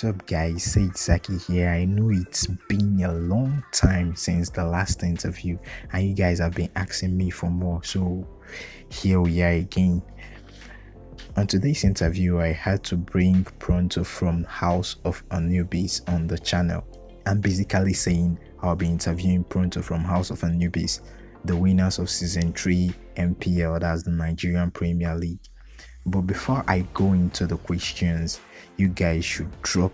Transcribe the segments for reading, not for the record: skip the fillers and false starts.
What's up, guys? Saygezachy here. I know it's been a long time since the last interview, and you guys have been asking me for more. So here we are again. On today's interview, I had to bring Pronto from House of Anubis on the channel. I'm basically saying I'll be interviewing Pronto from House of Anubis, the winners of Season 3 NPL, that's the Nigerian Premier League. But before I go into the questions, you guys should drop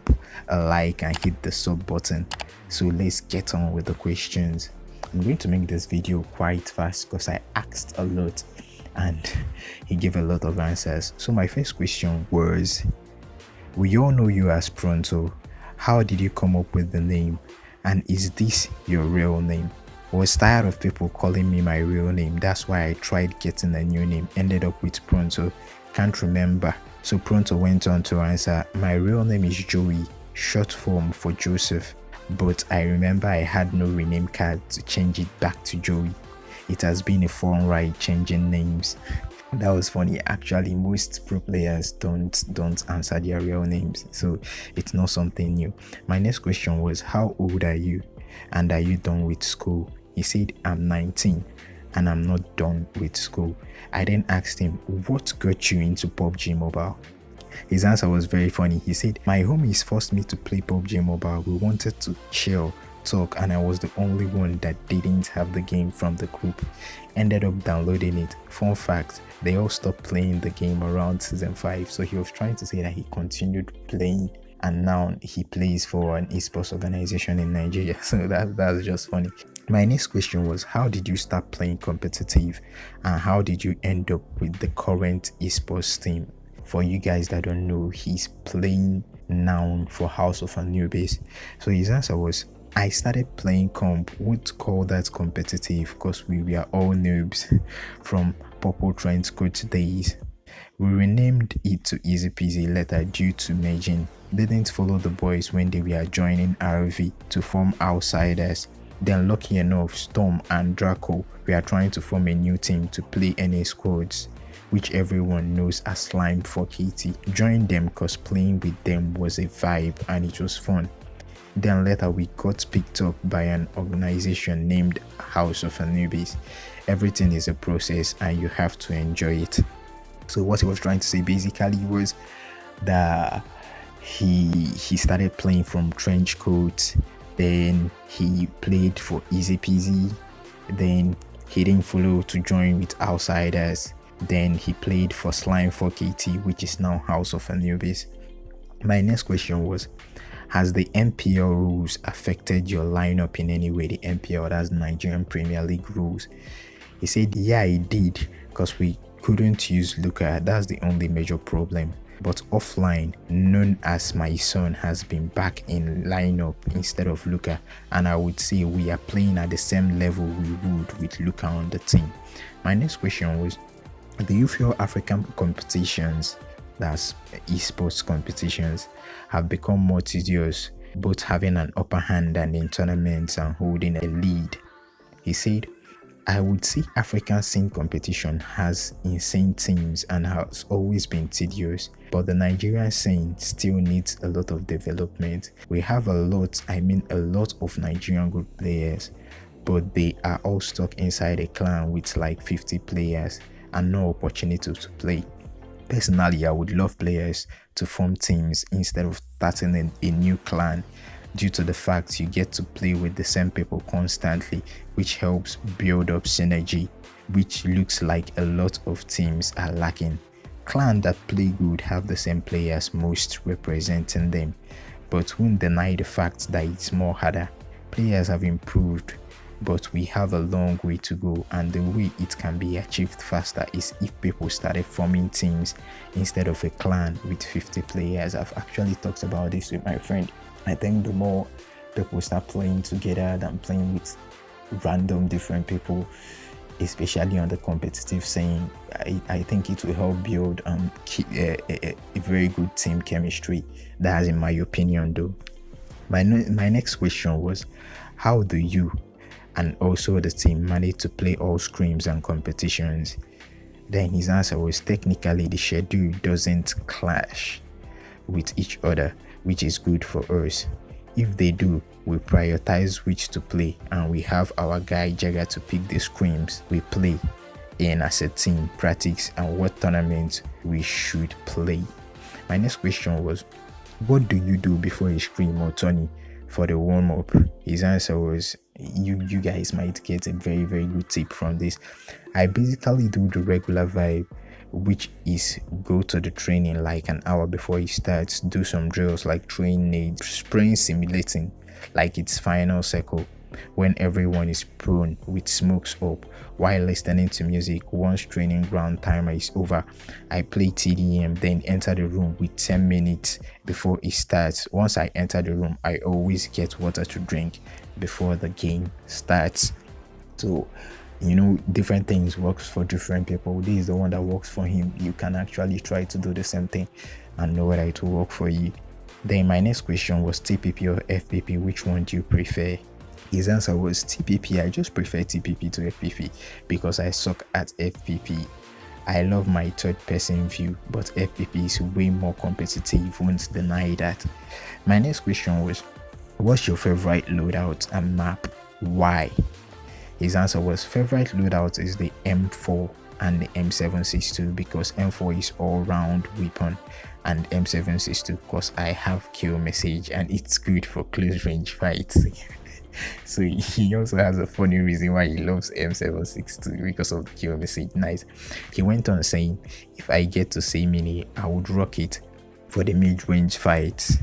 a like and hit the sub button. So let's get on with the questions. I'm going to make this video quite fast because I asked a lot and he gave a lot of answers. So my first question was, we all know you as Pronto. How did you come up with the name? And is this your real name? I was tired of people calling me my real name. That's why I tried getting a new name. Ended up with Pronto. Can't remember. So Pronto went on to answer, my real name is Joey, short form for Joseph. But I remember I had no rename card to change it back to Joey. It has been a fun ride changing names. That was funny. Actually, most pro players don't answer their real names, so it's not something new. My next question was, how old are you and are you done with school? He said, I'm 19 and I'm not done with school. I then asked him, what got you into PUBG Mobile? His answer was very funny. He said, my homies forced me to play PUBG Mobile. We wanted to chill, talk, and I was the only one that didn't have the game from the group. Ended up downloading it. Fun fact, they all stopped playing the game around season 5. So he was trying to say that he continued playing and now he plays for an esports organization in Nigeria. So that's just funny. My next question was, how did you start playing competitive and how did you end up with the current esports team? For you guys that don't know, he's playing now for House of Anubis. So his answer was, I started playing comp, would call that competitive because we were all noobs from Purple Trend Coach days. We renamed it to Easy Peasy later due to merging. Didn't follow the boys when they were joining RV to form Outsiders. Then lucky enough, Storm and Draco were trying to form a new team to play NA squads, which everyone knows as Slime for KT. Joined them cause playing with them was a vibe and it was fun. Then later we got picked up by an organization named House of Anubis. Everything is a process and you have to enjoy it. So what he was trying to say basically was that he started playing from trench coats, then he played for Easy Peasy, then he didn't follow to join with Outsiders, then he played for Slime for KT, which is now House of Anubis. My next question was, has the NPL rules affected your lineup in any way? The NPL, that's Nigerian Premier League rules. He said, yeah, it did, because we couldn't use Luca. That's the only major problem. But offline, known as my son has been back in lineup instead of Luca, and I would say we are playing at the same level we would with Luca on the team. My next question was, do you feel African competitions, that's esports competitions, have become more tedious, both having an upper hand and in tournaments and holding a lead? He said, I would say African scene competition has insane teams and has always been tedious, but the Nigerian scene still needs a lot of development. We have a lot of Nigerian good players, but they are all stuck inside a clan with like 50 players and no opportunity to play. Personally, I would love players to form teams instead of starting a new clan, due to the fact you get to play with the same people constantly, which helps build up synergy, which looks like a lot of teams are lacking. Clans that play good have the same players most representing them, but won't deny the fact that it's more harder. Players have improved, but we have a long way to go, and the way it can be achieved faster is if people started forming teams instead of a clan with 50 players. I've actually talked about this with my friend. I think the more people start playing together than playing with random different people, especially on the competitive scene, I think it will help build a very good team chemistry. That's in my opinion though. My next question was, how do you and also the team manage to play all scrims and competitions? Then his answer was, technically the schedule doesn't clash with each other. which is good for us. If they do, we prioritize which to play, and we have our guy Jagger to pick the scrims we play in as a team, practice, and what tournament we should play. My next question was, what do you do before a scrim or tourney for the warm-up? His answer was, you guys might get a very, very good tip from this. I basically do the regular vibe, which is go to the training like an hour before it starts, do some drills like train nades, spraying, simulating like it's final circle when everyone is prone with smokes up while listening to music. Once training ground timer is over, I play TDM, then enter the room with 10 minutes before it starts. Once I enter the room, I always get water to drink before the game starts. So different things works for different people. This is the one that works for him. You can actually try to do the same thing and know whether it will work for you. Then my next question was TPP or FPP, which one do you prefer? His answer was TPP. I just prefer TPP to FPP because I suck at FPP. I love my third person view, but FPP is way more competitive, won't deny that. My next question was, what's your favorite loadout and map? Why? His answer was, favorite loadout is the M4 and the M762 because M4 is all-round weapon, and M762 because I have kill message and it's good for close range fights. So he also has a funny reason why he loves M762 because of the kill message. Nice. He went on saying, if I get to say mini, I would rock it for the mid-range fights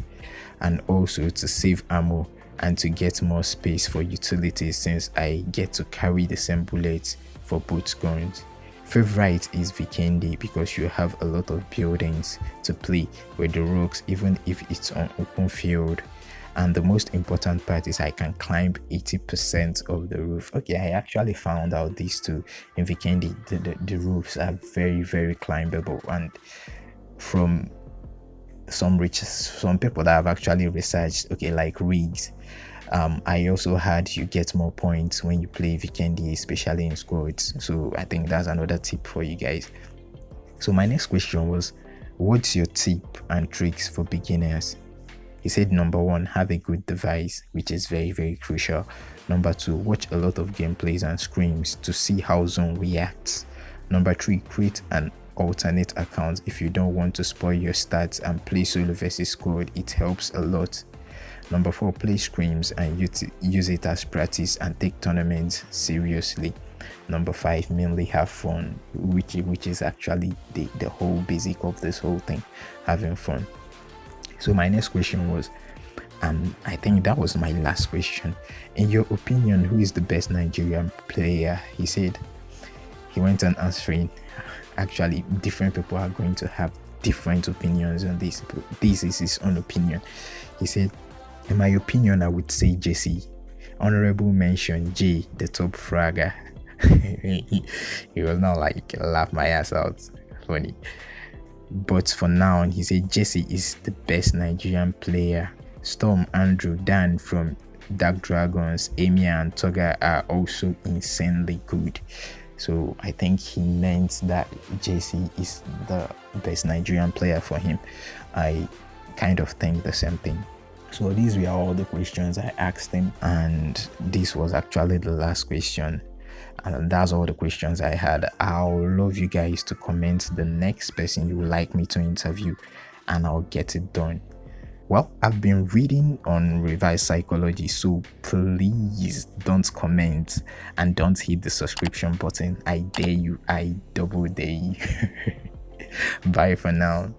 and also to save ammo and to get more space for utilities since I get to carry the same bullets for both guns. Favorite is Vikendi because you have a lot of buildings to play with the rocks even if it's on open field. And the most important part is I can climb 80% of the roof. Okay, I actually found out these two in Vikendi. The roofs are very, very climbable, and from some people that have actually researched, okay, like rigs, I also heard you get more points when you play Vikendi, especially in squads. So I think that's another tip for you guys. So my next question was, what's your tip and tricks for beginners? He said, number 1, have a good device, which is very, very crucial. Number 2, watch a lot of gameplays and scrims to see how zone reacts. Number 3, create an alternate account if you don't want to spoil your stats and play solo versus squad. It helps a lot. Number 4, play scrims and use it as practice and take tournaments seriously. Number 5, mainly have fun, which is actually the whole basic of this whole thing, having fun. So my next question was, and I think that was my last question, in your opinion, who is the best Nigerian player? He said, he went on answering, actually different people are going to have different opinions on this. This is his own opinion. He said, in my opinion, I would say Jesse. Honorable mention J, the top fragger. he was not like laugh my ass out. Funny. But for now, he said Jesse is the best Nigerian player. Storm, Andrew, Dan from Dark Dragons, Amy and Toga are also insanely good. So I think he meant that Jesse is the best Nigerian player for him. I kind of think the same thing. So these were all the questions I asked him, and this was actually the last question. And that's all the questions I had. I'll love you guys to comment the next person you would like me to interview, and I'll get it done. Well, I've been reading on reverse psychology, so please don't comment and don't hit the subscription button. I dare you. I double dare you. Bye for now.